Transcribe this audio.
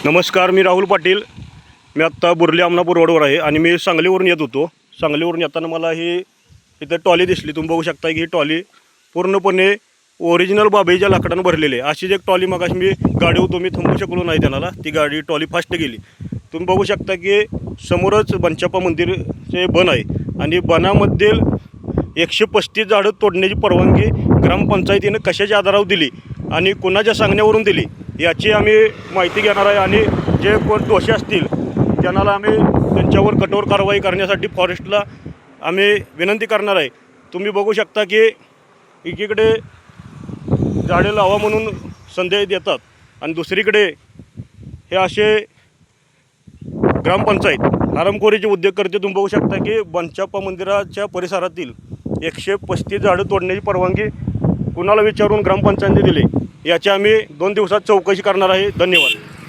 नमस्कार, मी राहुल पाटील. मी आत्ता बुर्ली आमनापूर रोडवर आहे आणि मी सांगलीवरून येत होतो. सांगलीवरून येताना मला ही इथं ट्रॉली दिसली. तुम्ही बघू शकता की ही ट्रॉली पूर्णपणे ओरिजिनल बाभळीच्या लाकडानं भरलेली आहे. अशीच एक ट्रॉली मगाशी मी गाडी होतो, मी थांबू शकलो नाही त्यांना. ती गाडी ट्रॉली फास्ट गेली. तुम्ही बघू शकता की समोरच बंचाप्पा मंदिरचे बन आहे आणि बनामधील 135 झाडं तोडण्याची परवानगी ग्रामपंचायतीनं कशाच्या आधारावर दिली आणि कोणाच्या सांगण्यावरून दिली याची आम्ही माहिती घेणार आहे. आणि जे कोण दोषी असतील त्यांना आम्ही त्यांच्यावर कठोर कारवाई करण्यासाठी फॉरेस्टला आम्ही विनंती करणार आहे. तुम्ही बघू शकता की एकीकडे झाडे लावा म्हणून संदेश देतात आणि दुसरीकडे हे असे ग्रामपंचायत हरामखोरीचे उद्योग करते. तुम्ही बघू शकता की बंचाप्पा मंदिराच्या परिसरातील 135 झाडं तोडण्याची परवानगी कुणाला विचारून ग्रामपंचायतीने दिली याची आम्ही 2 दिवसात चौकशी करणार आहे. धन्यवाद.